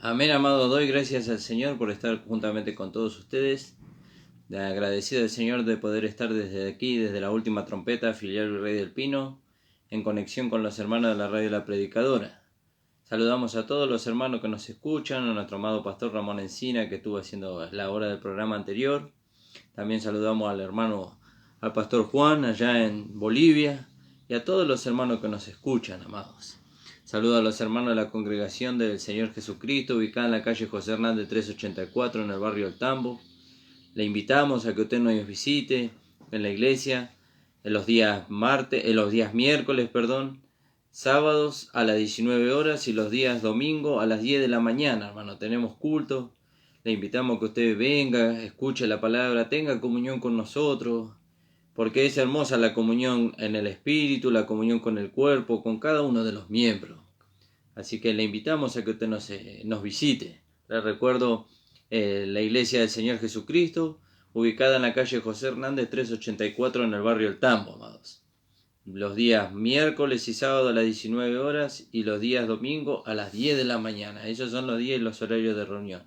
Amén, amado. Doy gracias al Señor por estar juntamente con todos ustedes. Agradecido al Señor de poder estar desde aquí, desde la última trompeta, filial Virrey del Pino, en conexión con los hermanos de la radio La Predicadora. Saludamos a todos los hermanos que nos escuchan, a nuestro amado pastor Ramón Encina, que estuvo haciendo la hora del programa anterior. También saludamos al pastor Juan, allá en Bolivia, y a todos los hermanos que nos escuchan, amados. Saludo a los hermanos de la Congregación del Señor Jesucristo, ubicada en la calle José Hernández 384, en el barrio El Tambo. Le invitamos a que usted nos visite en la iglesia en los días miércoles, sábados a las 19 horas y los días domingo a las 10 de la mañana, hermano. Tenemos culto. Le invitamos a que usted venga, escuche la palabra, tenga comunión con nosotros, porque es hermosa la comunión en el Espíritu, la comunión con el cuerpo, con cada uno de los miembros. Así que le invitamos a que usted nos visite. Les recuerdo la Iglesia del Señor Jesucristo, ubicada en la calle José Hernández 384 en el barrio El Tambo, amados. Los días miércoles y sábado a las 19 horas y los días domingo a las 10 de la mañana. Esos son los días y los horarios de reunión.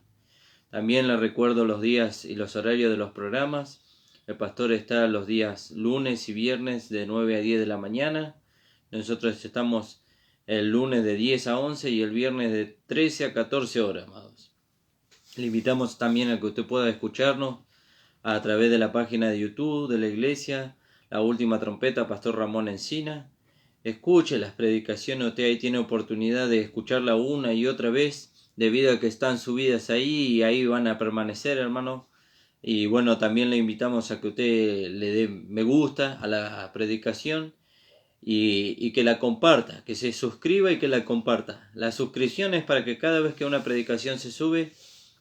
También les recuerdo los días y los horarios de los programas. El pastor está los días lunes y viernes de 9 a 10 de la mañana. Nosotros estamos el lunes de 10 a 11 y el viernes de 13 a 14 horas, amados. Le invitamos también a que usted pueda escucharnos a través de la página de YouTube de la iglesia, La Última Trompeta, Pastor Ramón Encina. Escuche las predicaciones, usted ahí tiene oportunidad de escucharla una y otra vez, debido a que están subidas ahí y ahí van a permanecer, hermano. Y bueno, también le invitamos a que usted le dé me gusta a la predicación y que la comparta, que se suscriba y que la comparta. La suscripción es para que cada vez que una predicación se sube,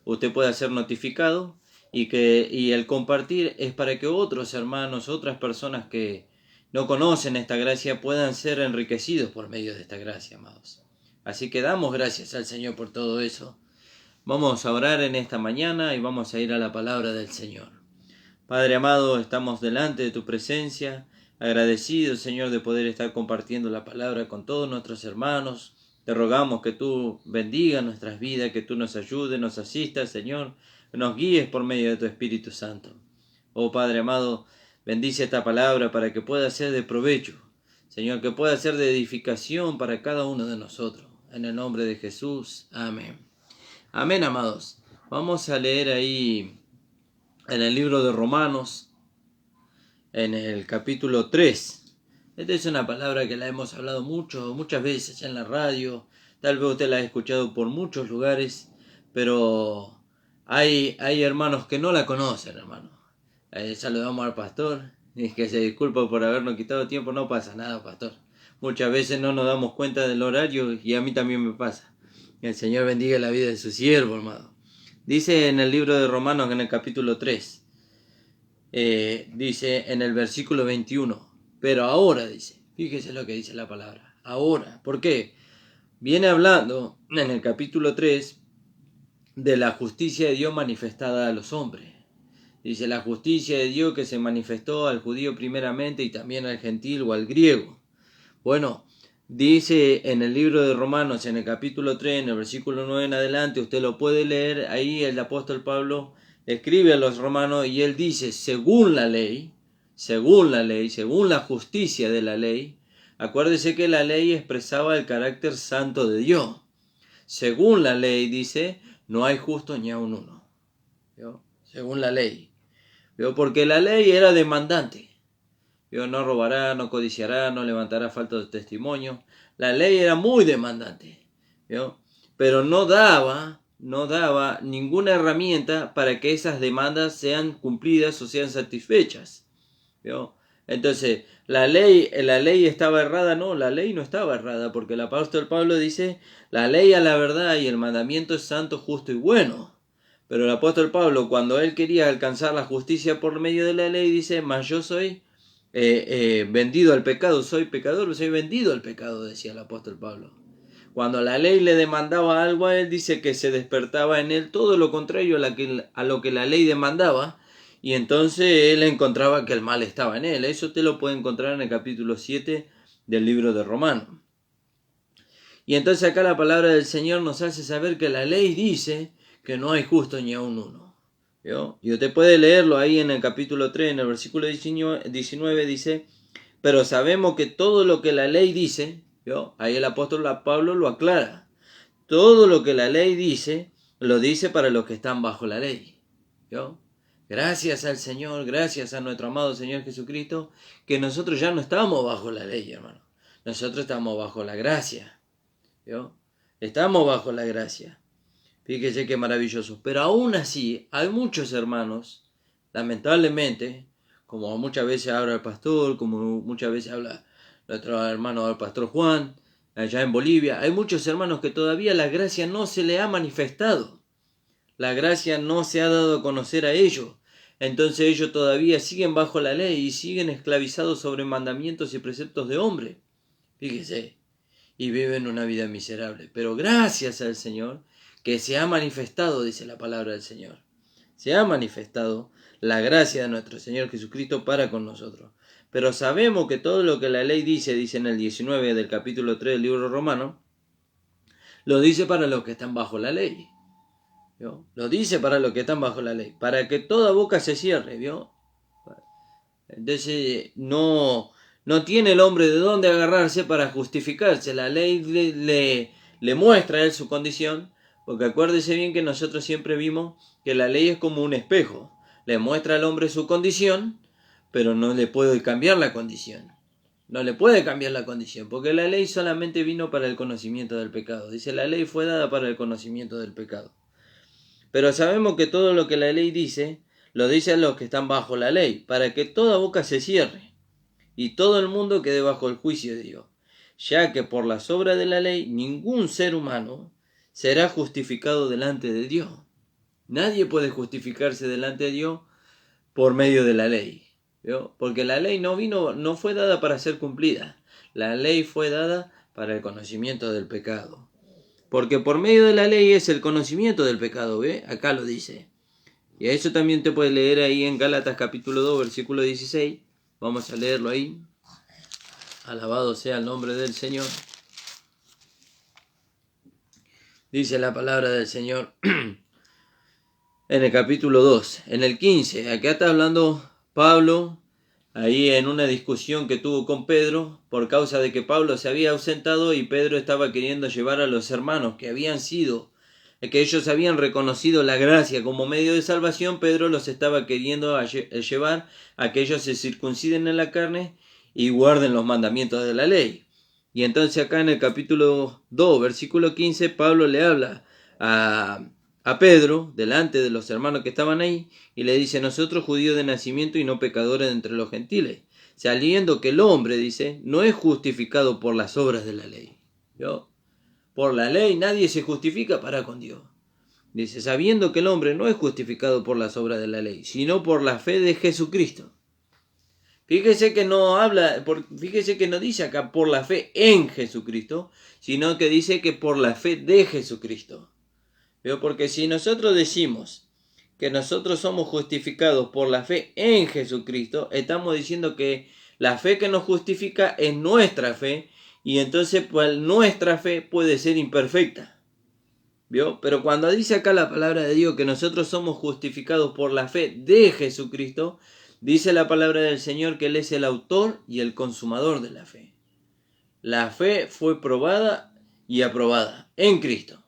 usted pueda ser notificado, y el compartir es para que otros hermanos, otras personas que no conocen esta gracia puedan ser enriquecidos por medio de esta gracia, amados. Así que damos gracias al Señor por todo eso. Vamos a orar en esta mañana y vamos a ir a la palabra del Señor. Padre amado, estamos delante de tu presencia, agradecidos, Señor, de poder estar compartiendo la palabra con todos nuestros hermanos. Te rogamos que tú bendigas nuestras vidas, que tú nos ayudes, nos asistas, Señor, que nos guíes por medio de tu Espíritu Santo. Oh Padre amado, bendice esta palabra para que pueda ser de provecho, Señor, que pueda ser de edificación para cada uno de nosotros. En el nombre de Jesús, amén. Amén, amados. Vamos a leer ahí en el libro de Romanos, en el capítulo 3. Esta es una palabra que la hemos hablado muchas veces en la radio. Tal vez usted la ha escuchado por muchos lugares, pero hay hermanos que no la conocen, hermano. Saludamos al pastor, y que se disculpa por habernos quitado tiempo. No pasa nada, pastor. Muchas veces no nos damos cuenta del horario y a mí también me pasa. El Señor bendiga la vida de su siervo, hermano. Dice en el libro de Romanos, en el capítulo 3, dice en el versículo 21, pero ahora, dice, fíjese lo que dice la palabra, ahora. ¿Por qué? Viene hablando en el capítulo 3 de la justicia de Dios manifestada a los hombres. Dice la justicia de Dios que se manifestó al judío primeramente y también al gentil o al griego. Bueno, dice en el libro de Romanos, en el capítulo 3, en el versículo 9 en adelante, usted lo puede leer, ahí el apóstol Pablo escribe a los romanos y él dice, según la ley, según la justicia de la ley, acuérdese que la ley expresaba el carácter santo de Dios. Según la ley, dice, no hay justo ni aun uno. ¿Vio? Según la ley. ¿Vio? Porque la ley era demandante. ¿Vio? No robará, no codiciará, no levantará falta de testimonio. La ley era muy demandante. ¿Vio? Pero no daba ninguna herramienta para que esas demandas sean cumplidas o sean satisfechas. ¿Vio? Entonces, ¿la ley estaba errada? No, la ley no estaba errada, porque el apóstol Pablo dice, la ley a la verdad y el mandamiento es santo, justo y bueno. Pero el apóstol Pablo, cuando él quería alcanzar la justicia por medio de la ley, dice, mas yo soy vendido al pecado, soy pecador, soy vendido al pecado, decía el apóstol Pablo. Cuando la ley le demandaba algo a él, dice que se despertaba en él todo lo contrario a lo que la ley demandaba, y entonces él encontraba que el mal estaba en él. Eso te lo puede encontrar en el capítulo 7 del libro de Romanos. Y entonces acá la palabra del Señor nos hace saber que la ley dice que no hay justo ni aun uno. ¿Vio? Y usted puede leerlo ahí en el capítulo 3, en el versículo 19 dice, pero sabemos que todo lo que la ley dice, ¿vio? Ahí el apóstol Pablo lo aclara, todo lo que la ley dice, lo dice para los que están bajo la ley. ¿Vio? Gracias al Señor, gracias a nuestro amado Señor Jesucristo, que nosotros ya no estamos bajo la ley, hermano. Nosotros estamos bajo la gracia. ¿Vio? Estamos bajo la gracia. Fíjese qué maravilloso. Pero aún así, hay muchos hermanos, lamentablemente, como muchas veces habla el pastor, como muchas veces habla nuestro hermano el pastor Juan, allá en Bolivia, hay muchos hermanos que todavía la gracia no se le ha manifestado. La gracia no se ha dado a conocer a ellos. Entonces ellos todavía siguen bajo la ley y siguen esclavizados sobre mandamientos y preceptos de hombre. Fíjese. Y viven una vida miserable. Pero gracias al Señor que se ha manifestado, dice la palabra del Señor. Se ha manifestado la gracia de nuestro Señor Jesucristo para con nosotros. Pero sabemos que todo lo que la ley dice en el 19 del capítulo 3 del libro romano, lo dice para los que están bajo la ley. ¿Vio? Lo dice para los que están bajo la ley. Para que toda boca se cierre. ¿Vio? Entonces no tiene el hombre de dónde agarrarse para justificarse. La ley le muestra a él su condición, porque acuérdese bien que nosotros siempre vimos que la ley es como un espejo. Le muestra al hombre su condición, pero no le puede cambiar la condición. No le puede cambiar la condición, porque la ley solamente vino para el conocimiento del pecado. Dice, la ley fue dada para el conocimiento del pecado. Pero sabemos que todo lo que la ley dice, lo dice a los que están bajo la ley, para que toda boca se cierre y todo el mundo quede bajo el juicio de Dios, ya que por las obras de la ley ningún ser humano será justificado delante de Dios. Nadie puede justificarse delante de Dios por medio de la ley, ¿vio? Porque la ley no fue dada para ser cumplida. La ley fue dada para el conocimiento del pecado. Porque por medio de la ley es el conocimiento del pecado, ¿ve? Acá lo dice. Y a eso también te puedes leer ahí en Gálatas capítulo 2, versículo 16. Vamos a leerlo ahí. Alabado sea el nombre del Señor. Dice la palabra del Señor en el capítulo 2, en el 15. Acá está hablando Pablo, ahí en una discusión que tuvo con Pedro, por causa de que Pablo se había ausentado y Pedro estaba queriendo llevar a los hermanos que ellos habían reconocido la gracia como medio de salvación. Pedro los estaba queriendo llevar a que ellos se circunciden en la carne y guarden los mandamientos de la ley. Y entonces acá en el capítulo 2, versículo 15, Pablo le habla a Pedro, delante de los hermanos que estaban ahí, y le dice, nosotros judíos de nacimiento y no pecadores de entre los gentiles, sabiendo que el hombre, dice, no es justificado por las obras de la ley. ¿Vio? Por la ley nadie se justifica para con Dios. Dice, sabiendo que el hombre no es justificado por las obras de la ley, sino por la fe de Jesucristo. Fíjese que no dice acá por la fe en Jesucristo, sino que dice que por la fe de Jesucristo. ¿Vio? Porque si nosotros decimos que nosotros somos justificados por la fe en Jesucristo, estamos diciendo que la fe que nos justifica es nuestra fe, y entonces pues, nuestra fe puede ser imperfecta. ¿Vio? Pero cuando dice acá la palabra de Dios que nosotros somos justificados por la fe de Jesucristo, dice la palabra del Señor que Él es el autor y el consumador de la fe. La fe fue probada y aprobada en Cristo.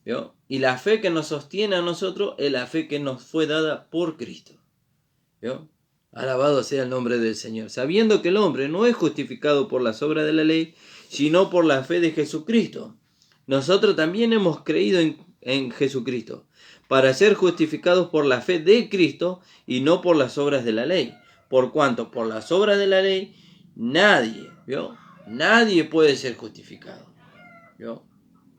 ¿Vio? Y la fe que nos sostiene a nosotros es la fe que nos fue dada por Cristo. ¿Vio? Alabado sea el nombre del Señor. Sabiendo que el hombre no es justificado por las obras de la ley, sino por la fe de Jesucristo. Nosotros también hemos creído en Jesucristo, para ser justificados por la fe de Cristo y no por las obras de la ley. Por cuanto por las obras de la ley, nadie puede ser justificado. ¿Vio?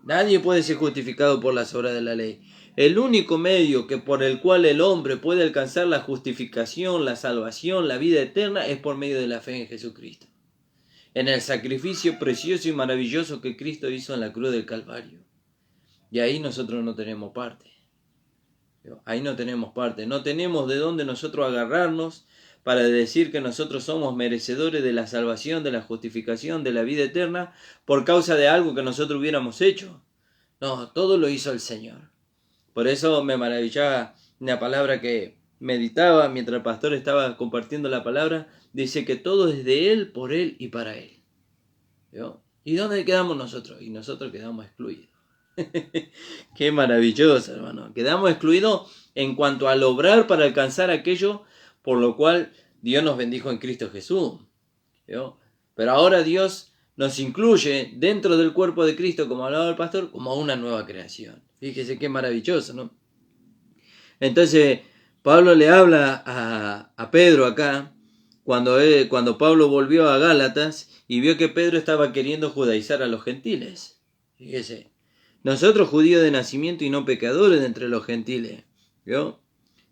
Nadie puede ser justificado por las obras de la ley. El único medio por el cual el hombre puede alcanzar la justificación, la salvación, la vida eterna, es por medio de la fe en Jesucristo. En el sacrificio precioso y maravilloso que Cristo hizo en la cruz del Calvario. Y ahí nosotros no tenemos parte. Ahí no tenemos parte. No tenemos de dónde nosotros agarrarnos para decir que nosotros somos merecedores de la salvación, de la justificación, de la vida eterna, por causa de algo que nosotros hubiéramos hecho. No, todo lo hizo el Señor. Por eso me maravillaba una palabra que meditaba mientras el pastor estaba compartiendo la palabra. Dice que todo es de Él, por Él y para Él. ¿Vio? ¿Y dónde quedamos nosotros? Y nosotros quedamos excluidos. Qué maravilloso, hermano. Quedamos excluidos en cuanto al obrar para alcanzar aquello por lo cual Dios nos bendijo en Cristo Jesús. ¿Vio? Pero ahora Dios nos incluye dentro del cuerpo de Cristo, como hablaba el pastor, como una nueva creación. Fíjese qué maravilloso, ¿no? Entonces, Pablo le habla a Pedro acá, cuando Pablo volvió a Gálatas y vio que Pedro estaba queriendo judaizar a los gentiles. Fíjese, nosotros judíos de nacimiento y no pecadores de entre los gentiles, ¿vio?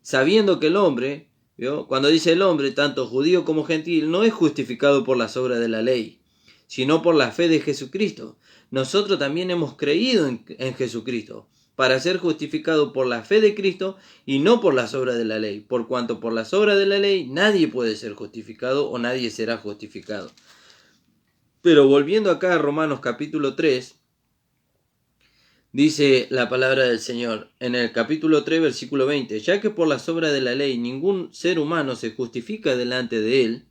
Sabiendo que el hombre, ¿vio? Cuando dice el hombre, tanto judío como gentil, no es justificado por las obras de la ley, sino por la fe de Jesucristo. Nosotros también hemos creído en Jesucristo, para ser justificado por la fe de Cristo y no por las obras de la ley, por cuanto por las obras de la ley nadie puede ser justificado o nadie será justificado. Pero volviendo acá a Romanos capítulo 3, dice la palabra del Señor en el capítulo 3, versículo 20, ya que por las obras de la ley ningún ser humano se justifica delante de él,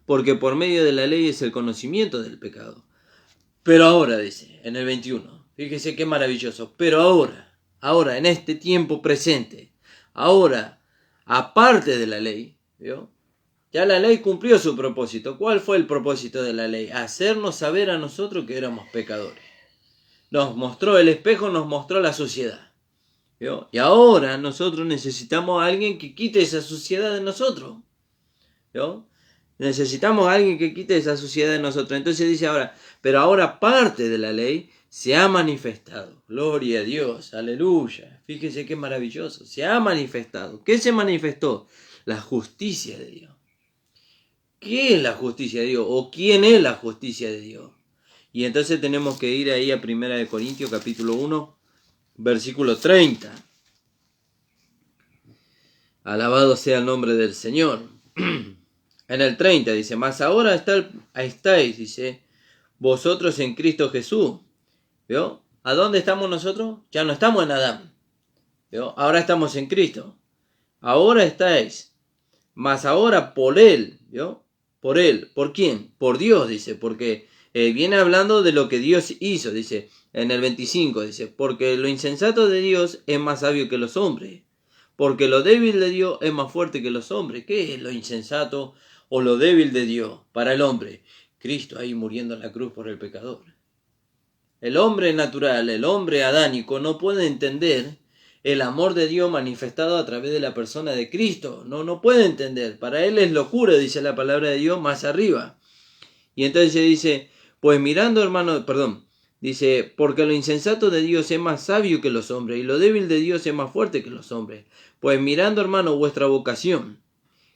porque por medio de la ley es el conocimiento del pecado. Pero ahora, dice, en el 21, fíjese qué maravilloso, pero ahora, en este tiempo presente, ahora, aparte de la ley, ¿vio? Ya la ley cumplió su propósito. ¿Cuál fue el propósito de la ley? Hacernos saber a nosotros que éramos pecadores. Nos mostró el espejo, nos mostró la suciedad, ¿vio? Y ahora nosotros necesitamos a alguien que quite esa suciedad de nosotros, ¿vio? Necesitamos a alguien que quite esa suciedad de nosotros. Entonces dice ahora, pero ahora parte de la ley se ha manifestado. Gloria a Dios, aleluya. Fíjese qué maravilloso. Se ha manifestado. ¿Qué se manifestó? La justicia de Dios. ¿Qué es la justicia de Dios? ¿O quién es la justicia de Dios? Y entonces tenemos que ir ahí a 1 Corintios capítulo 1, versículo 30. Alabado sea el nombre del Señor. En el 30 dice, mas ahora estáis, dice, vosotros en Cristo Jesús. ¿Vio? ¿A dónde estamos nosotros? Ya no estamos en Adán. ¿Vio? Ahora estamos en Cristo. Ahora estáis. Mas ahora por Él. ¿Vio? Por Él. ¿Por quién? Por Dios, dice. Porque viene hablando de lo que Dios hizo. Dice en el 25. Dice, porque lo insensato de Dios es más sabio que los hombres. Porque lo débil de Dios es más fuerte que los hombres. ¿Qué es lo insensato o lo débil de Dios para el hombre? Cristo ahí muriendo en la cruz por el pecador. El hombre natural, el hombre adánico, no puede entender el amor de Dios manifestado a través de la persona de Cristo. No puede entender. Para él es locura, dice la palabra de Dios más arriba. Y entonces dice, pues mirando, hermano, dice, porque lo insensato de Dios es más sabio que los hombres, y lo débil de Dios es más fuerte que los hombres. Pues mirando, hermano, vuestra vocación,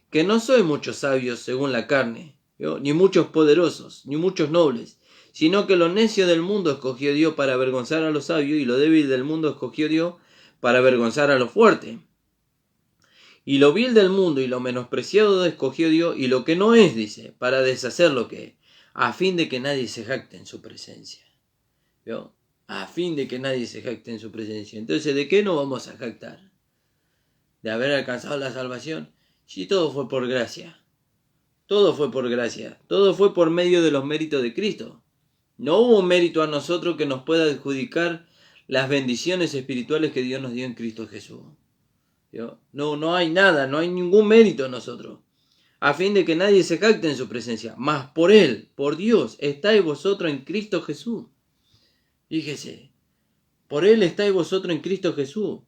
que no sois muchos sabios según la carne, ¿no? Ni muchos poderosos, ni muchos nobles, sino que lo necio del mundo escogió Dios para avergonzar a los sabios, y lo débil del mundo escogió Dios para avergonzar a los fuertes. Y lo vil del mundo y lo menospreciado escogió Dios, y lo que no es, dice, para deshacer lo que es, a fin de que nadie se jacte en su presencia. ¿Vio? A fin de que nadie se jacte en su presencia. Entonces, ¿de qué nos vamos a jactar? ¿De haber alcanzado la salvación? Sí, todo fue por gracia. Todo fue por gracia. Todo fue por medio de los méritos de Cristo. No hubo mérito a nosotros que nos pueda adjudicar las bendiciones espirituales que Dios nos dio en Cristo Jesús. ¿Vio? No hay nada, no hay ningún mérito en nosotros. A fin de que nadie se jacte en su presencia. Mas por Él, por Dios, estáis vosotros en Cristo Jesús. Fíjese, por Él estáis vosotros en Cristo Jesús,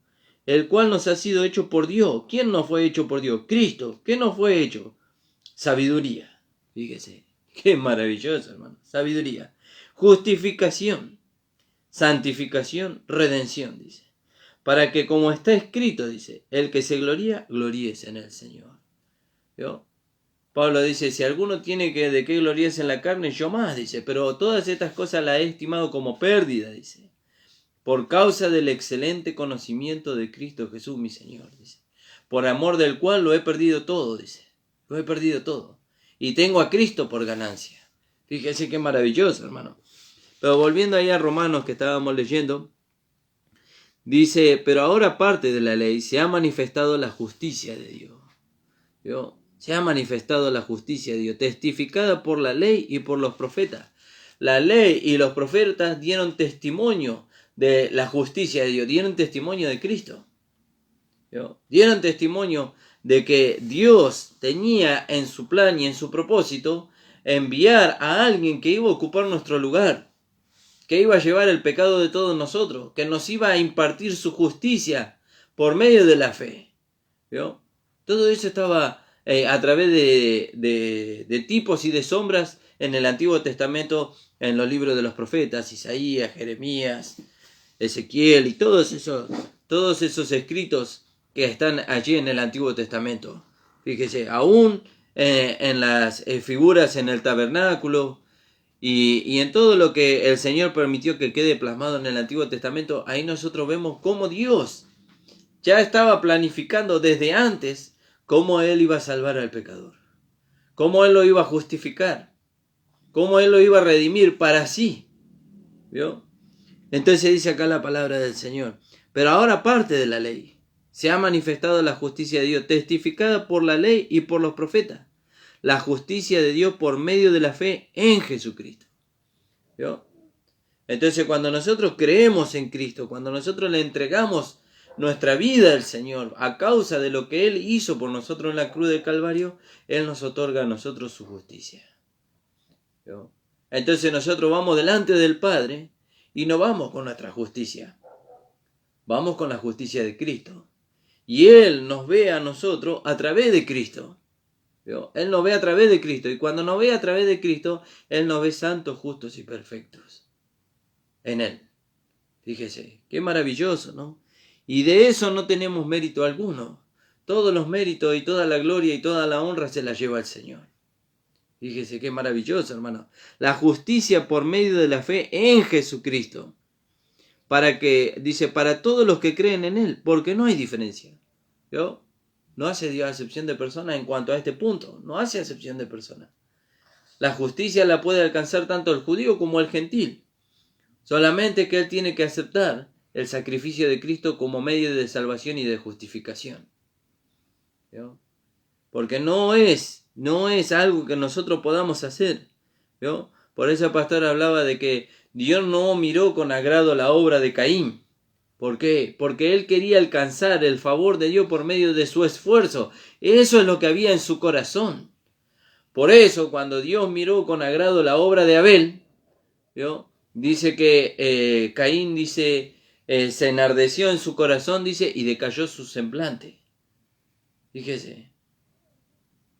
el cual nos ha sido hecho por Dios. ¿Quién nos fue hecho por Dios? Cristo. ¿Qué nos fue hecho? Sabiduría. Fíjese, qué maravilloso, hermano. Sabiduría. Justificación, santificación, redención, dice. Para que como está escrito, dice, el que se gloría, gloríese en el Señor. ¿Vio? Pablo dice, si alguno tiene de qué gloriarse en la carne, yo más, dice, pero todas estas cosas las he estimado como pérdida, dice, por causa del excelente conocimiento de Cristo Jesús, mi Señor, dice, por amor del cual lo he perdido todo, dice. Lo he perdido todo. Y tengo a Cristo por ganancia. Fíjese qué maravilloso, hermano. Pero volviendo ahí a Romanos que estábamos leyendo, dice, pero ahora aparte de la ley se ha manifestado la justicia de Dios. ¿Vio? Se ha manifestado la justicia de Dios, testificada por la ley y por los profetas. La ley y los profetas dieron testimonio de la justicia de Dios, dieron testimonio de Cristo. ¿Vio? Dieron testimonio de que Dios tenía en su plan y en su propósito enviar a alguien que iba a ocupar nuestro lugar, que iba a llevar el pecado de todos nosotros, que nos iba a impartir su justicia por medio de la fe. ¿Vio? Todo eso estaba a través de tipos y de sombras en el Antiguo Testamento, en los libros de los profetas, Isaías, Jeremías, Ezequiel y todos esos escritos que están allí en el Antiguo Testamento. Fíjese, aún en las figuras en el tabernáculo y en todo lo que el Señor permitió que quede plasmado en el Antiguo Testamento, ahí nosotros vemos cómo Dios ya estaba planificando desde antes cómo Él iba a salvar al pecador, cómo Él lo iba a justificar, cómo Él lo iba a redimir para sí. ¿Vio? Entonces dice acá la palabra del Señor, pero ahora parte de la ley se ha manifestado la justicia de Dios, testificada por la ley y por los profetas, la justicia de Dios por medio de la fe en Jesucristo. ¿Vio? Entonces cuando nosotros creemos en Cristo, cuando nosotros le entregamos nuestra vida al Señor a causa de lo que Él hizo por nosotros en la cruz del Calvario, Él nos otorga a nosotros su justicia. ¿Vio? Entonces nosotros vamos delante del Padre y no vamos con nuestra justicia, vamos con la justicia de Cristo. Y Él nos ve a nosotros a través de Cristo. ¿Vio? Él nos ve a través de Cristo. Y cuando nos ve a través de Cristo, Él nos ve santos, justos y perfectos en Él. Fíjese, qué maravilloso, ¿no? Y de eso no tenemos mérito alguno. Todos los méritos y toda la gloria y toda la honra se la lleva el Señor. Fíjese qué maravilloso, hermano. La justicia por medio de la fe en Jesucristo. Para que, dice, para todos los que creen en Él, porque no hay diferencia. ¿Vio? No hace Dios acepción de personas en cuanto a este punto. No hace acepción de personas. La justicia la puede alcanzar tanto el judío como el gentil. Solamente que Él tiene que aceptar el sacrificio de Cristo como medio de salvación y de justificación. ¿Vio? Porque no es algo que nosotros podamos hacer. ¿Vio? Por eso el pastor hablaba de que Dios no miró con agrado la obra de Caín. ¿Por qué? Porque él quería alcanzar el favor de Dios por medio de su esfuerzo. Eso es lo que había en su corazón. Por eso, cuando Dios miró con agrado la obra de Abel, ¿vio? Dice que Caín, dice, se enardeció en su corazón, dice, y decayó su semblante. Fíjese.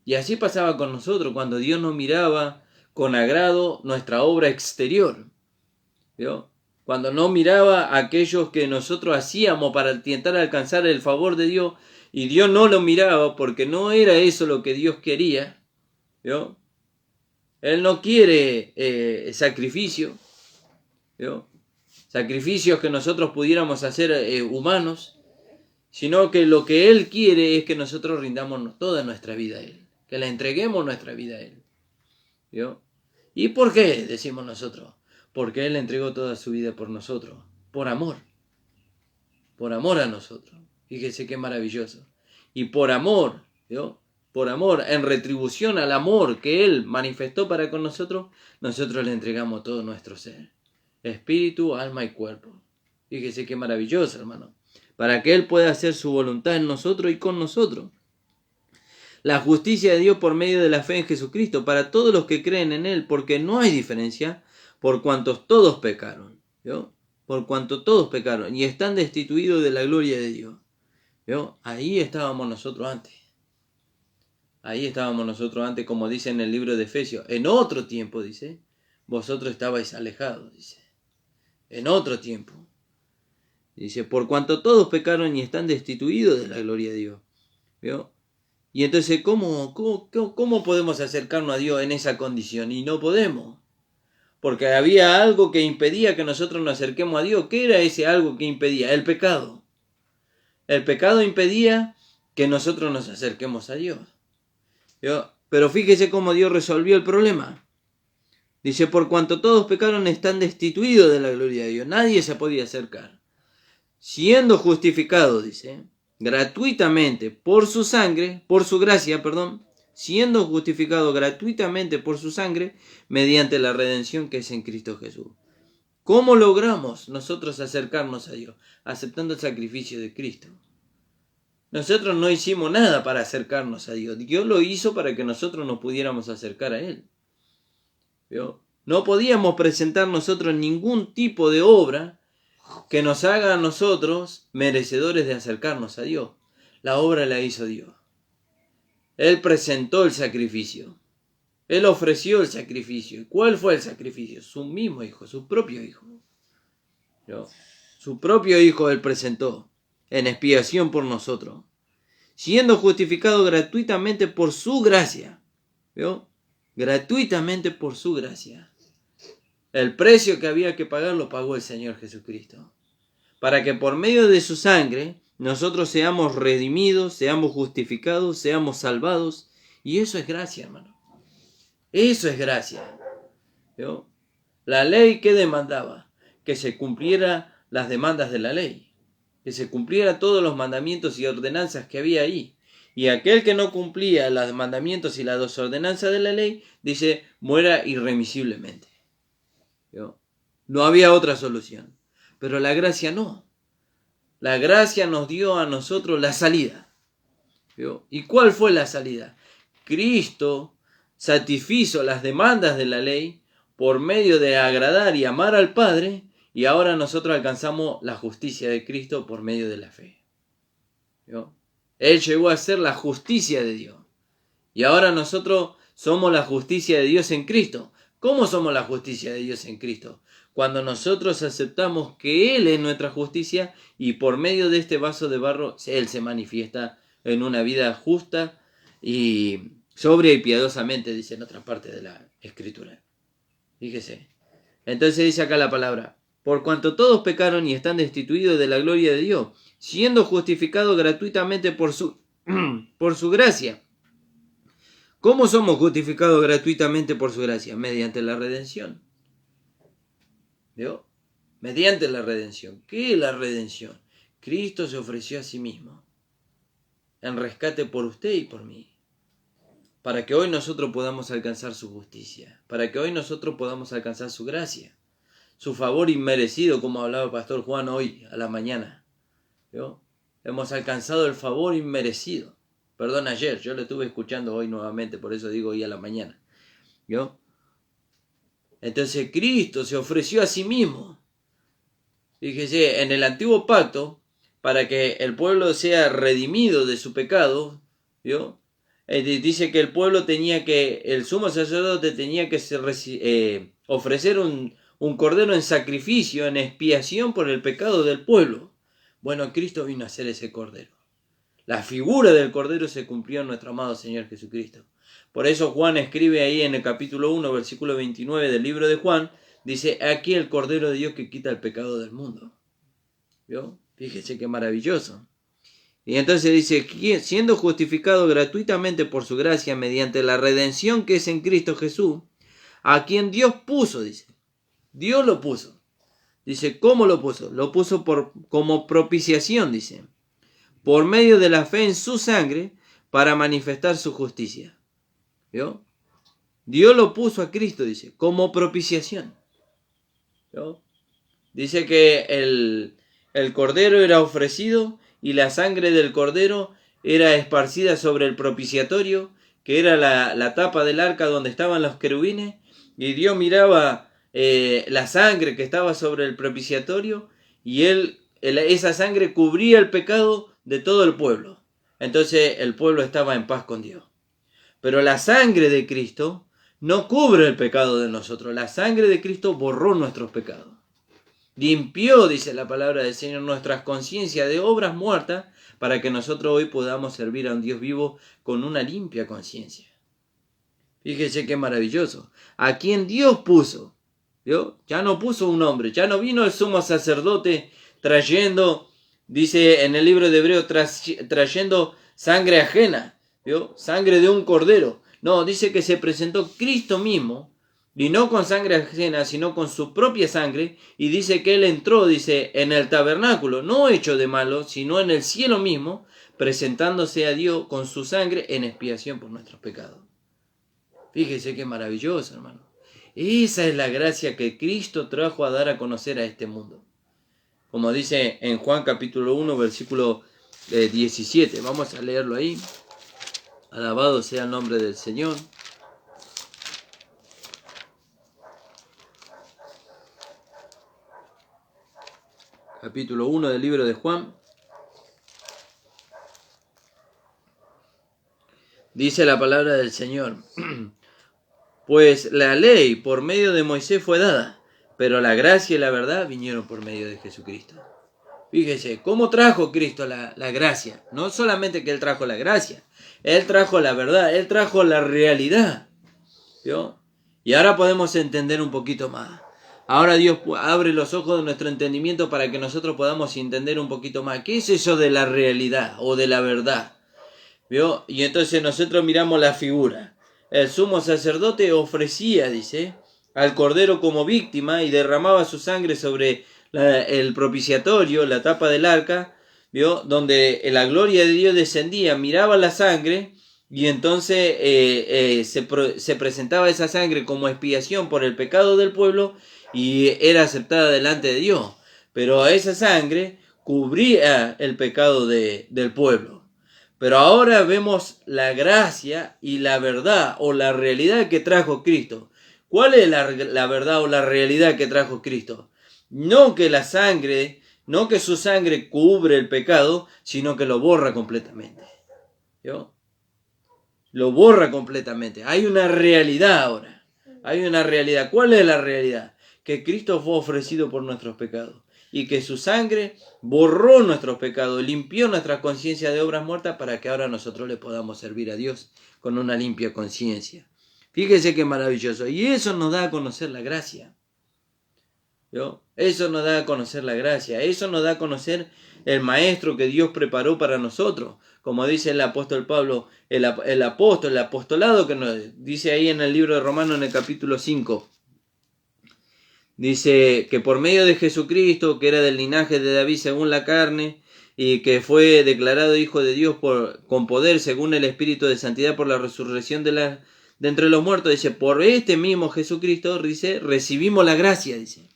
Y así pasaba con nosotros, cuando Dios nos miraba con agrado nuestra obra exterior. ¿Vio? Cuando no miraba a aquellos que nosotros hacíamos para intentar alcanzar el favor de Dios, y Dios no lo miraba porque no era eso lo que Dios quería. ¿Vio? Él no quiere sacrificio. ¿Vio? Sacrificios que nosotros pudiéramos hacer humanos, sino que lo que Él quiere es que nosotros rindamos toda nuestra vida a Él, que le entreguemos nuestra vida a Él. ¿Vio? ¿Y por qué? Decimos nosotros. Porque Él entregó toda su vida por nosotros, por amor a nosotros. Fíjese qué maravilloso. Y por amor, ¿vio? Por amor, en retribución al amor que Él manifestó para con nosotros, nosotros le entregamos todo nuestro ser, espíritu, alma y cuerpo. Fíjese qué maravilloso, hermano. Para que Él pueda hacer su voluntad en nosotros y con nosotros. La justicia de Dios por medio de la fe en Jesucristo, para todos los que creen en Él, porque no hay diferencia, por cuantos todos pecaron, ¿vio? Por cuanto todos pecaron y están destituidos de la gloria de Dios. ¿Vio? Ahí estábamos nosotros antes. Ahí estábamos nosotros antes, como dice en el libro de Efesios. En otro tiempo, dice, vosotros estabais alejados, dice. En otro tiempo. Dice, por cuanto todos pecaron y están destituidos de la gloria de Dios. ¿Vio? Y entonces, ¿cómo podemos acercarnos a Dios en esa condición? Y no podemos. Porque había algo que impedía que nosotros nos acerquemos a Dios. ¿Qué era ese algo que impedía? El pecado. El pecado impedía que nosotros nos acerquemos a Dios. ¿Vio? Pero fíjese cómo Dios resolvió el problema. Dice, por cuanto todos pecaron están destituidos de la gloria de Dios. Nadie se podía acercar. Siendo justificado, dice, gratuitamente por su sangre, por su gracia, perdón, siendo justificado gratuitamente por su sangre, mediante la redención que es en Cristo Jesús. ¿Cómo logramos nosotros acercarnos a Dios? Aceptando el sacrificio de Cristo. Nosotros no hicimos nada para acercarnos a Dios. Dios lo hizo para que nosotros nos pudiéramos acercar a Él. ¿Vio? No podíamos presentar nosotros ningún tipo de obra que nos haga a nosotros merecedores de acercarnos a Dios. La obra la hizo Dios. Él presentó el sacrificio. Él ofreció el sacrificio. ¿Cuál fue el sacrificio? Su mismo hijo, su propio hijo. ¿Vio? Su propio hijo Él presentó en expiación por nosotros, siendo justificado gratuitamente por su gracia. ¿Vio? Gratuitamente por su gracia. El precio que había que pagar lo pagó el Señor Jesucristo, para que por medio de su sangre nosotros seamos redimidos, seamos justificados, seamos salvados. Y eso es gracia, hermano. Eso es gracia. ¿Vio? La ley que demandaba que se cumpliera las demandas de la ley, que se cumpliera todos los mandamientos y ordenanzas que había ahí. Y aquel que no cumplía los mandamientos y las ordenanzas de la ley, dice, muera irremisiblemente. ¿Vio? No había otra solución. Pero la gracia no. La gracia nos dio a nosotros la salida. ¿Vio? ¿Y cuál fue la salida? Cristo satisfizo las demandas de la ley por medio de agradar y amar al Padre, y ahora nosotros alcanzamos la justicia de Cristo por medio de la fe. ¿Vio? Él llegó a ser la justicia de Dios. Y ahora nosotros somos la justicia de Dios en Cristo. ¿Cómo somos la justicia de Dios en Cristo? Cuando nosotros aceptamos que Él es nuestra justicia y por medio de este vaso de barro, Él se manifiesta en una vida justa y sobria y piadosamente, dice en otra parte de la Escritura. Fíjese. Entonces dice acá la palabra, por cuanto todos pecaron y están destituidos de la gloria de Dios, siendo justificados gratuitamente por su gracia. ¿Cómo somos justificados gratuitamente por su gracia? Mediante la redención. ¿Vio? Mediante la redención. ¿Qué es la redención? Cristo se ofreció a sí mismo en rescate por usted y por mí, para que hoy nosotros podamos alcanzar su justicia, para que hoy nosotros podamos alcanzar su gracia, su favor inmerecido, como hablaba el pastor Juan hoy a la mañana. ¿Vio? Hemos alcanzado el favor inmerecido. Perdón, ayer, yo lo estuve escuchando hoy nuevamente, por eso digo hoy a la mañana. ¿Vio? Entonces Cristo se ofreció a sí mismo. Fíjese, en el antiguo pacto, para que el pueblo sea redimido de su pecado, ¿vio? Dice que el pueblo el sumo sacerdote tenía que ofrecer un cordero en sacrificio, en expiación por el pecado del pueblo. Bueno, Cristo vino a ser ese cordero. La figura del cordero se cumplió en nuestro amado Señor Jesucristo. Por eso Juan escribe ahí en el capítulo 1, versículo 29 del libro de Juan, dice, aquí el cordero de Dios que quita el pecado del mundo. ¿Vio? Fíjese qué maravilloso. Y entonces dice, siendo justificado gratuitamente por su gracia mediante la redención que es en Cristo Jesús, a quien Dios puso, dice. Dios lo puso. Dice, ¿cómo lo puso? Lo puso como propiciación, dice. Por medio de la fe en su sangre, para manifestar su justicia. ¿Vio? Dios lo puso a Cristo, dice, como propiciación. ¿Vio? Dice que el cordero era ofrecido y la sangre del cordero era esparcida sobre el propiciatorio, que era la tapa del arca donde estaban los querubines, y Dios miraba la sangre que estaba sobre el propiciatorio, y esa sangre cubría el pecado de todo el pueblo. Entonces el pueblo estaba en paz con Dios. Pero la sangre de Cristo no cubre el pecado de nosotros. La sangre de Cristo borró nuestros pecados. Limpió, dice la palabra del Señor, nuestras conciencias de obras muertas para que nosotros hoy podamos servir a un Dios vivo con una limpia conciencia. Fíjese qué maravilloso. A quien Dios puso, ¿vio? Ya no puso un hombre, ya no vino el sumo sacerdote trayendo, dice en el libro de Hebreo, trayendo sangre ajena. ¿Vio? Sangre de un cordero. No, dice que se presentó Cristo mismo, y no con sangre ajena, sino con su propia sangre, y dice que Él entró, dice, en el tabernáculo, no hecho de malo, sino en el cielo mismo, presentándose a Dios con su sangre en expiación por nuestros pecados. Fíjese qué maravilloso, hermano. Esa es la gracia que Cristo trajo a dar a conocer a este mundo. Como dice en Juan capítulo 1, versículo 17. Vamos a leerlo ahí. Alabado sea el nombre del Señor. Capítulo 1 del libro de Juan. Dice la palabra del Señor. Pues la ley por medio de Moisés fue dada, pero la gracia y la verdad vinieron por medio de Jesucristo. Fíjese, ¿cómo trajo Cristo la gracia? No solamente que Él trajo la gracia, Él trajo la verdad, Él trajo la realidad. ¿Vio? Y ahora podemos entender un poquito más. Ahora Dios abre los ojos de nuestro entendimiento para que nosotros podamos entender un poquito más. ¿Qué es eso de la realidad o de la verdad? ¿Vio? Y entonces nosotros miramos la figura. El sumo sacerdote ofrecía, dice, al cordero como víctima y derramaba su sangre sobre el propiciatorio, la tapa del arca, ¿vio? Donde la gloria de Dios descendía, miraba la sangre y entonces se presentaba esa sangre como expiación por el pecado del pueblo y era aceptada delante de Dios. Pero esa sangre cubría el pecado del pueblo. Pero ahora vemos la gracia y la verdad o la realidad que trajo Cristo. ¿Cuál es la verdad o la realidad que trajo Cristo? No que la sangre, no que su sangre cubre el pecado, sino que lo borra completamente. ¿Yo? Lo borra completamente. Hay una realidad ahora. Hay una realidad. ¿Cuál es la realidad? Que Cristo fue ofrecido por nuestros pecados. Y que su sangre borró nuestros pecados, limpió nuestra conciencia de obras muertas para que ahora nosotros le podamos servir a Dios con una limpia conciencia. Fíjese qué maravilloso. Y eso nos da a conocer la gracia. ¿Yo? Eso nos da a conocer la gracia. Eso nos da a conocer el maestro que Dios preparó para nosotros. Como dice el apóstol Pablo, el apostolado que nos dice ahí en el libro de Romanos en el capítulo 5. Dice que por medio de Jesucristo, que era del linaje de David según la carne, y que fue declarado hijo de Dios con poder según el Espíritu de santidad por la resurrección de entre los muertos, dice, por este mismo Jesucristo, dice, recibimos la gracia, dice.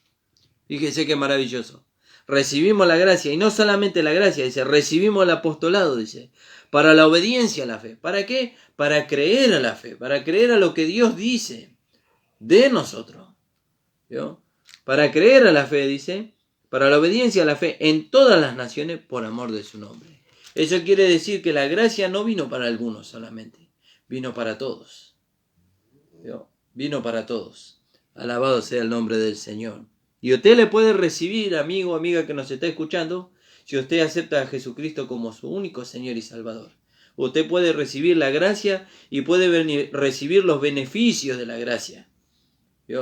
Fíjese qué maravilloso. Recibimos la gracia, y no solamente la gracia, dice, recibimos el apostolado, dice, para la obediencia a la fe. ¿Para qué? Para creer a la fe, para creer a lo que Dios dice de nosotros. ¿Vio? Para creer a la fe, dice, para la obediencia a la fe en todas las naciones por amor de su nombre. Eso quiere decir que la gracia no vino para algunos solamente, vino para todos. ¿Vio? Vino para todos. Alabado sea el nombre del Señor. Y usted le puede recibir, amigo o amiga que nos está escuchando, si usted acepta a Jesucristo como su único Señor y Salvador. Usted puede recibir la gracia y puede recibir los beneficios de la gracia.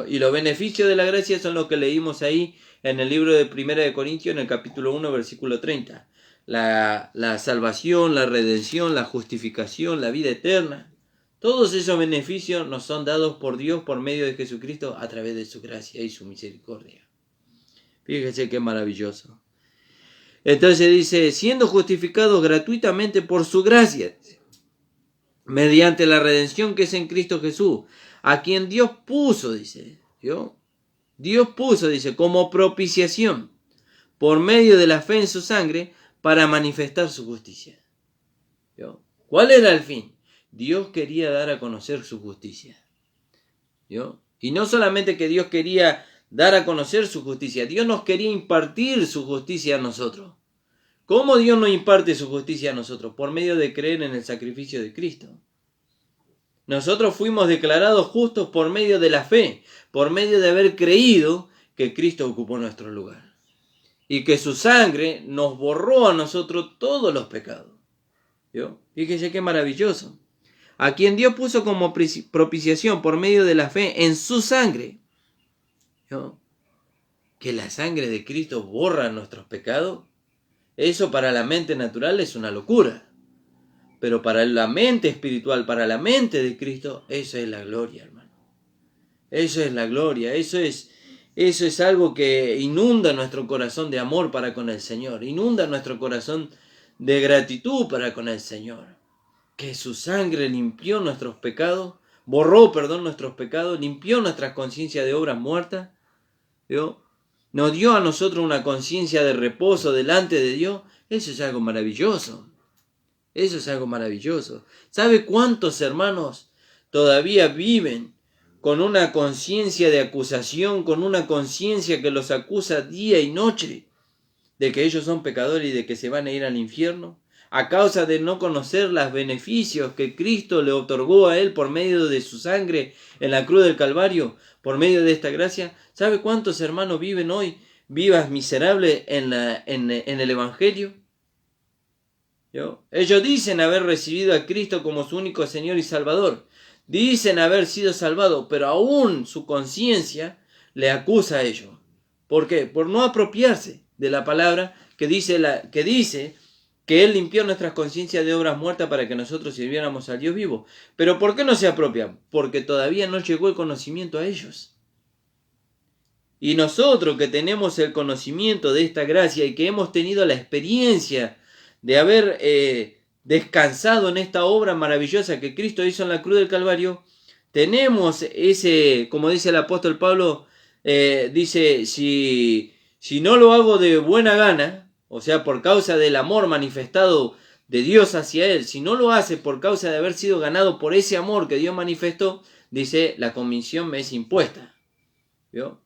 Y los beneficios de la gracia son los que leímos ahí en el libro de 1 de Corintios, en el capítulo 1, versículo 30. La salvación, la redención, la justificación, la vida eterna. Todos esos beneficios nos son dados por Dios por medio de Jesucristo a través de su gracia y su misericordia. Fíjese qué maravilloso. Entonces dice, siendo justificados gratuitamente por su gracia, mediante la redención que es en Cristo Jesús, a quien Dios puso, dice, ¿yo? Dios puso, dice, como propiciación por medio de la fe en su sangre para manifestar su justicia. ¿Yo? ¿Cuál era el fin? Dios quería dar a conocer su justicia. ¿Yo? Y no solamente que Dios quería dar a conocer su justicia, Dios nos quería impartir su justicia a nosotros. ¿Cómo Dios nos imparte su justicia a nosotros? Por medio de creer en el sacrificio de Cristo. Nosotros fuimos declarados justos por medio de la fe, por medio de haber creído que Cristo ocupó nuestro lugar. Y que su sangre nos borró a nosotros todos los pecados. ¿Vio? Fíjese qué maravilloso. A quien Dios puso como propiciación por medio de la fe en su sangre. ¿Vio? Que la sangre de Cristo borra nuestros pecados. Eso para la mente natural es una locura. Pero para la mente espiritual, para la mente de Cristo, eso es la gloria, hermano. Eso es la gloria, eso es algo que inunda nuestro corazón de amor para con el Señor, inunda nuestro corazón de gratitud para con el Señor. Que su sangre limpió nuestros pecados, borró, nuestros pecados, limpió nuestras conciencias de obras muertas, ¿vio? Nos dio a nosotros una conciencia de reposo delante de Dios. Eso es algo maravilloso. Eso es algo maravilloso. ¿Sabe cuántos hermanos todavía viven con una conciencia de acusación, con una conciencia que los acusa día y noche de que ellos son pecadores y de que se van a ir al infierno, a causa de no conocer los beneficios que Cristo le otorgó a él por medio de su sangre en la cruz del Calvario, por medio de esta gracia? ¿Sabe cuántos hermanos viven hoy vivas miserables en el Evangelio? Ellos dicen haber recibido a Cristo como su único Señor y Salvador, dicen haber sido salvados, pero aún su conciencia le acusa a ellos. ¿Por qué? Por no apropiarse de la palabra que dice que Él limpió nuestras conciencias de obras muertas para que nosotros sirviéramos al Dios vivo. ¿Pero por qué no se apropian? Porque todavía no llegó el conocimiento a ellos. Y nosotros que tenemos el conocimiento de esta gracia y que hemos tenido la experiencia de haber descansado en esta obra maravillosa que Cristo hizo en la cruz del Calvario, tenemos como dice el apóstol Pablo, dice, si no lo hago de buena gana, o sea, por causa del amor manifestado de Dios hacia él, si no lo hace por causa de haber sido ganado por ese amor que Dios manifestó, dice, la convicción me es impuesta. ¿Vio?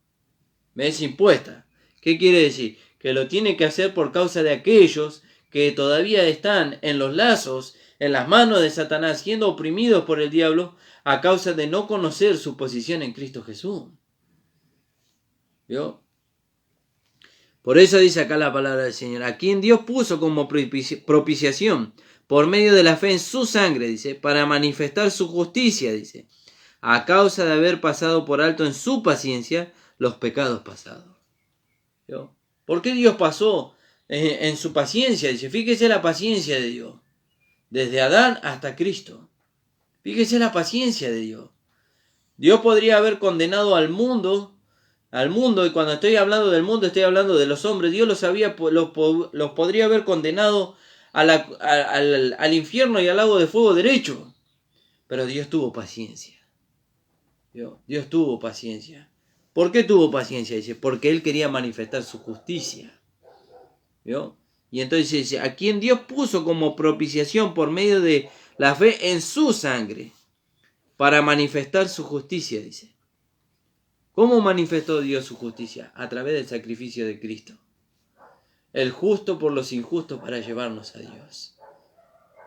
Me es impuesta. ¿Qué quiere decir? Que lo tiene que hacer por causa de aquellos que todavía están en los lazos, en las manos de Satanás, siendo oprimidos por el diablo a causa de no conocer su posición en Cristo Jesús. ¿Vio? Por eso dice acá la palabra del Señor, a quien Dios puso como propiciación por medio de la fe en su sangre, dice, para manifestar su justicia, dice, a causa de haber pasado por alto en su paciencia los pecados pasados. ¿Vio? ¿Por qué Dios pasó en su paciencia? Dice, fíjese la paciencia de Dios, desde Adán hasta Cristo. Fíjese la paciencia de Dios. Dios podría haber condenado al mundo, y cuando estoy hablando del mundo estoy hablando de los hombres. Dios los podría haber condenado al infierno y al lago de fuego derecho, pero Dios tuvo paciencia. Dios tuvo paciencia. ¿Por qué tuvo paciencia? Dice, porque Él quería manifestar su justicia. ¿Vio? Y entonces dice, a quien Dios puso como propiciación por medio de la fe en su sangre, para manifestar su justicia, dice. ¿Cómo manifestó Dios su justicia? A través del sacrificio de Cristo. El justo por los injustos para llevarnos a Dios.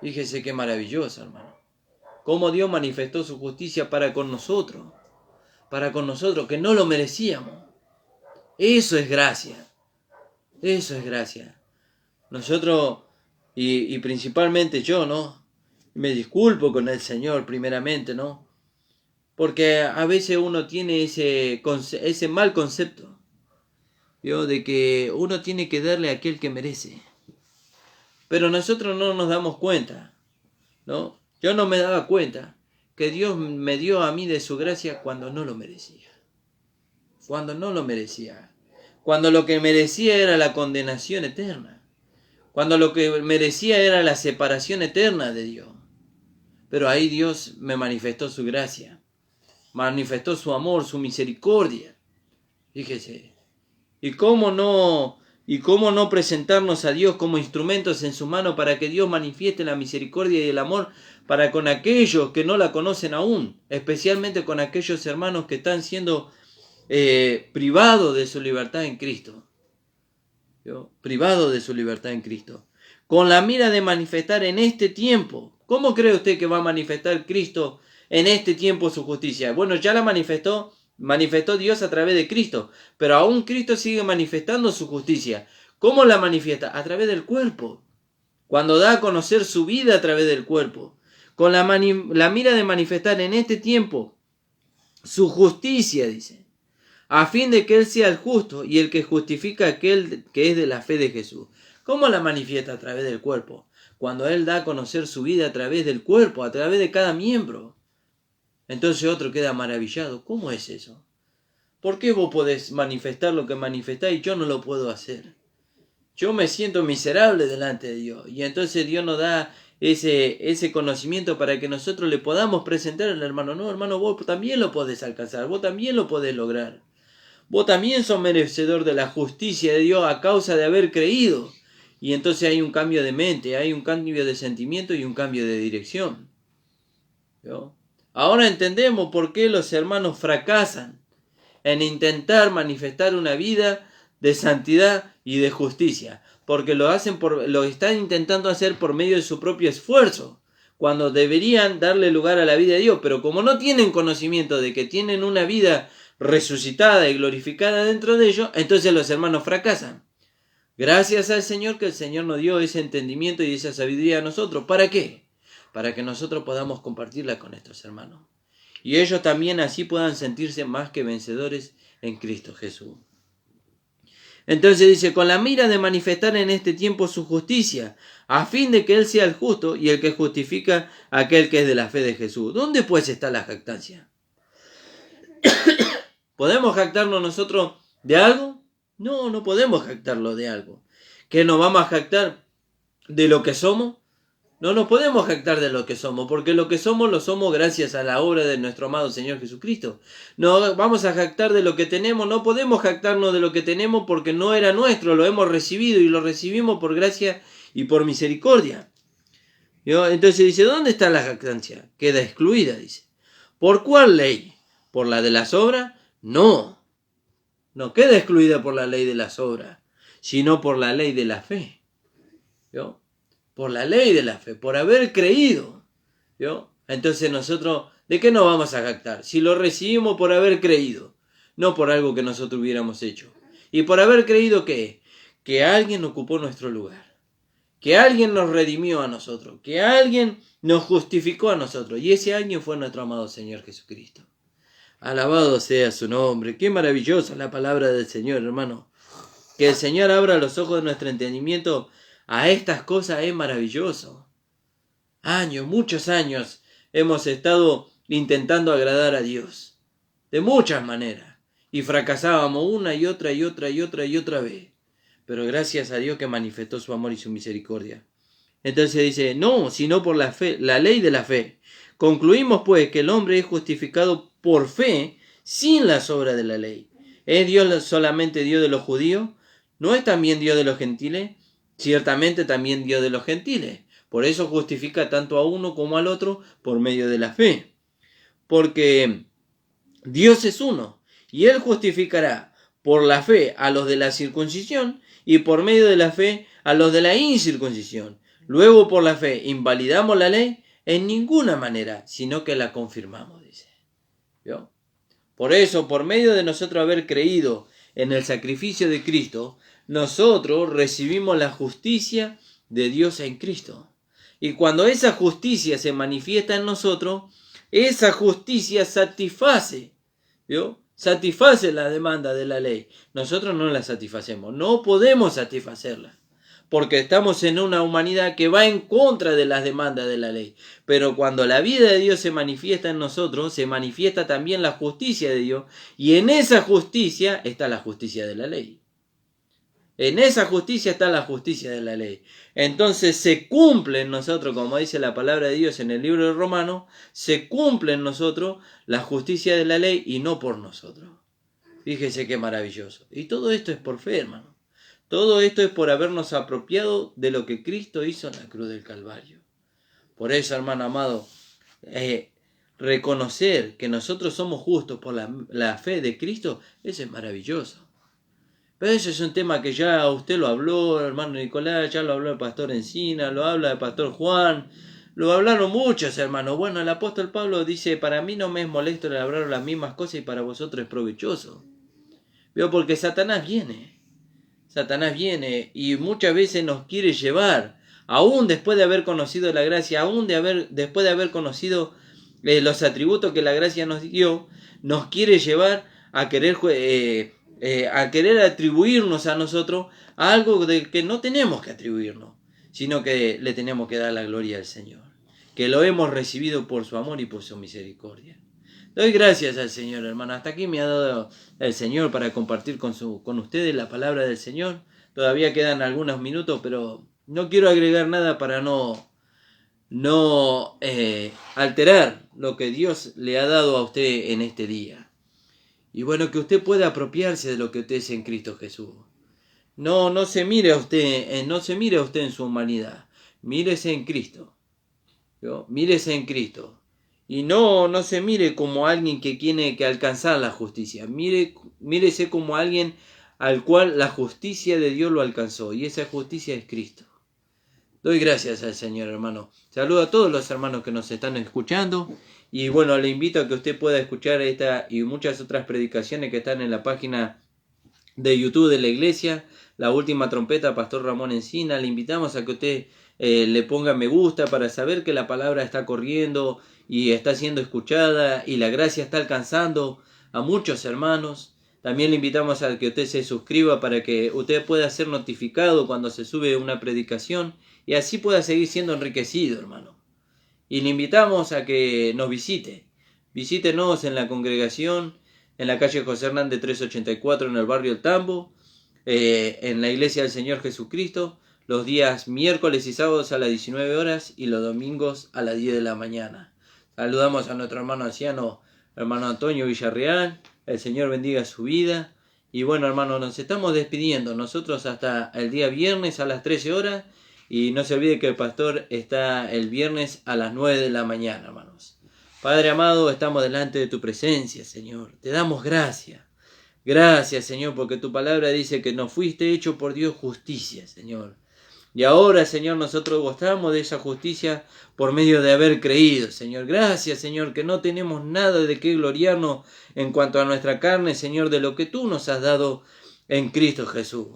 Fíjese qué maravilloso, hermano. Cómo Dios manifestó su justicia para con nosotros, que no lo merecíamos. Eso es gracia. Eso es gracia. Nosotros, y principalmente yo, ¿no? Me disculpo con el Señor primeramente, ¿no? Porque a veces uno tiene ese mal concepto, ¿vio? De que uno tiene que darle a aquel que merece. Pero nosotros no nos damos cuenta, ¿no? Yo no me daba cuenta que Dios me dio a mí de su gracia cuando no lo merecía. Cuando no lo merecía. Cuando lo que merecía era la condenación eterna. Cuando lo que merecía era la separación eterna de Dios. Pero ahí Dios me manifestó su gracia. Manifestó su amor, su misericordia. Fíjese. ¿Y cómo no presentarnos a Dios como instrumentos en su mano para que Dios manifieste la misericordia y el amor para con aquellos que no la conocen aún? Especialmente con aquellos hermanos que están siendo privados de su libertad en Cristo. ¿Vio? Privados de su libertad en Cristo. Con la mira de manifestar en este tiempo. ¿Cómo cree usted que va a manifestar Cristo en este tiempo su justicia? Bueno, ya la manifestó Dios a través de Cristo, pero aún Cristo sigue manifestando su justicia. ¿Cómo la manifiesta? A través del cuerpo. Cuando da a conocer su vida a través del cuerpo. Con la mira de manifestar en este tiempo su justicia, dice, a fin de que Él sea el justo y el que justifica a aquel que es de la fe de Jesús. ¿Cómo la manifiesta? A través del cuerpo. Cuando Él da a conocer su vida a través del cuerpo, a través de cada miembro. Entonces otro queda maravillado. ¿Cómo es eso? ¿Por qué vos podés manifestar lo que manifestás y yo no lo puedo hacer? Yo me siento miserable delante de Dios. Y entonces Dios nos da ese conocimiento para que nosotros le podamos presentar al hermano. No, hermano, vos también lo podés alcanzar. Vos también lo podés lograr. Vos también sos merecedor de la justicia de Dios a causa de haber creído. Y entonces hay un cambio de mente, hay un cambio de sentimiento y un cambio de dirección. ¿Yo? Ahora entendemos por qué los hermanos fracasan en intentar manifestar una vida de santidad y de justicia, porque lo están intentando hacer por medio de su propio esfuerzo, cuando deberían darle lugar a la vida de Dios, pero como no tienen conocimiento de que tienen una vida resucitada y glorificada dentro de ellos, entonces los hermanos fracasan. Gracias al Señor que el Señor nos dio ese entendimiento y esa sabiduría a nosotros. ¿Para qué? Para que nosotros podamos compartirla con nuestros hermanos. Y ellos también así puedan sentirse más que vencedores en Cristo Jesús. Entonces dice, con la mira de manifestar en este tiempo su justicia, a fin de que Él sea el justo y el que justifica a aquel que es de la fe de Jesús. ¿Dónde pues está la jactancia? ¿Podemos jactarnos nosotros de algo? No, no podemos jactarlo de algo. ¿Que nos vamos a jactar de lo que somos? No nos podemos jactar de lo que somos, porque lo que somos lo somos gracias a la obra de nuestro amado Señor Jesucristo. No vamos a jactar de lo que tenemos, no podemos jactarnos de lo que tenemos porque no era nuestro, lo hemos recibido y lo recibimos por gracia y por misericordia. Entonces dice, ¿dónde está la jactancia? Queda excluida, dice. ¿Por cuál ley? ¿Por la de las obras? No, no queda excluida por la ley de las obras, sino por la ley de la fe. ¿Yo? Por la ley de la fe, por haber creído. ¿Yo? Entonces nosotros, ¿de qué nos vamos a jactar? Si lo recibimos por haber creído, no por algo que nosotros hubiéramos hecho. ¿Y por haber creído qué? Que alguien ocupó nuestro lugar, que alguien nos redimió a nosotros, que alguien nos justificó a nosotros, y ese alguien fue nuestro amado Señor Jesucristo. Alabado sea su nombre. Qué maravillosa la palabra del Señor, hermano. Que el Señor abra los ojos de nuestro entendimiento a estas cosas es maravilloso. Muchos años hemos estado intentando agradar a Dios, de muchas maneras, y fracasábamos una y otra y otra y otra y otra vez. Pero gracias a Dios que manifestó su amor y su misericordia. Entonces dice, no, sino por la fe, la ley de la fe. Concluimos pues que el hombre es justificado por fe sin las obras de la ley. ¿Es Dios solamente Dios de los judíos? ¿No es también Dios de los gentiles? Ciertamente también Dios de los gentiles. Por eso justifica tanto a uno como al otro por medio de la fe. Porque Dios es uno y Él justificará por la fe a los de la circuncisión y por medio de la fe a los de la incircuncisión. Luego por la fe invalidamos la ley en ninguna manera, sino que la confirmamos, dice. ¿Vio? Por eso, por medio de nosotros haber creído en el sacrificio de Cristo, nosotros recibimos la justicia de Dios en Cristo. Y cuando esa justicia se manifiesta en nosotros, esa justicia satisface, ¿vio? Satisface la demanda de la ley. Nosotros no la satisfacemos, no podemos satisfacerla, porque estamos en una humanidad que va en contra de las demandas de la ley. Pero cuando la vida de Dios se manifiesta en nosotros, se manifiesta también la justicia de Dios, y en esa justicia está la justicia de la ley. En esa justicia está la justicia de la ley. Entonces se cumple en nosotros, como dice la palabra de Dios en el libro de Romanos, se cumple en nosotros la justicia de la ley y no por nosotros. Fíjese qué maravilloso. Y todo esto es por fe, hermano. Todo esto es por habernos apropiado de lo que Cristo hizo en la cruz del Calvario. Por eso, hermano amado, reconocer que nosotros somos justos por la fe de Cristo, eso es maravilloso. Pero eso es un tema que ya usted lo habló, hermano Nicolás, ya lo habló el pastor Encina, lo habla el pastor Juan, lo hablaron muchos hermanos. Bueno, el apóstol Pablo dice, para mí no me es molesto el hablar las mismas cosas y para vosotros es provechoso. Veo, porque Satanás viene y muchas veces nos quiere llevar, aún después de haber conocido la gracia, después de haber conocido los atributos que la gracia nos dio, nos quiere llevar a querer a querer atribuirnos a nosotros a algo de que no tenemos que atribuirnos, sino que le tenemos que dar la gloria al Señor, que lo hemos recibido por su amor y por su misericordia. Doy gracias al Señor, hermano. Hasta aquí me ha dado el Señor para compartir con ustedes la palabra del Señor. Todavía quedan algunos minutos, pero no quiero agregar nada para no alterar lo que Dios le ha dado a usted en este día. Y bueno, que usted pueda apropiarse de lo que usted es en Cristo Jesús. No se mire a usted, no se mire a usted en su humanidad. Mírese en Cristo. Mírese en Cristo. Y no se mire como alguien que tiene que alcanzar la justicia. Mírese como alguien al cual la justicia de Dios lo alcanzó. Y esa justicia es Cristo. Doy gracias al Señor, hermano. Saludo a todos los hermanos que nos están escuchando. Y bueno, le invito a que usted pueda escuchar esta y muchas otras predicaciones que están en la página de YouTube de la iglesia. La última trompeta, Pastor Ramón Encina. Le invitamos a que usted le ponga me gusta para saber que la palabra está corriendo y está siendo escuchada y la gracia está alcanzando a muchos hermanos. También le invitamos a que usted se suscriba para que usted pueda ser notificado cuando se sube una predicación y así pueda seguir siendo enriquecido, hermano. Y le invitamos a que nos visite. Visítenos en la congregación, en la calle José Hernández 384 en el barrio El Tambo, en la iglesia del Señor Jesucristo, los días miércoles y sábados a las 19 horas y los domingos a las 10 de la mañana. Saludamos a nuestro hermano anciano, hermano Antonio Villarreal. El Señor bendiga su vida. Y bueno, hermano, nos estamos despidiendo. Nosotros hasta el día viernes a las 13 horas. Y no se olvide que el pastor está el viernes a las 9 de la mañana, hermanos. Padre amado, estamos delante de tu presencia, Señor. Te damos gracias. Gracias, Señor, porque tu palabra dice que nos fuiste hecho por Dios justicia, Señor. Y ahora, Señor, nosotros gozamos de esa justicia por medio de haber creído, Señor. Gracias, Señor, que no tenemos nada de qué gloriarnos en cuanto a nuestra carne, Señor, de lo que tú nos has dado en Cristo Jesús.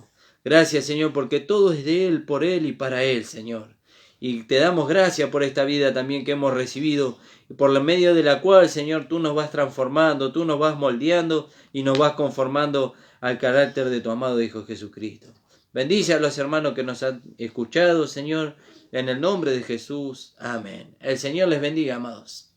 Gracias, Señor, porque todo es de Él, por Él y para Él, Señor. Y te damos gracias por esta vida también que hemos recibido, y por la medio de la cual, Señor, tú nos vas transformando, tú nos vas moldeando y nos vas conformando al carácter de tu amado Hijo Jesucristo. Bendice a los hermanos que nos han escuchado, Señor, en el nombre de Jesús. Amén. El Señor les bendiga, amados.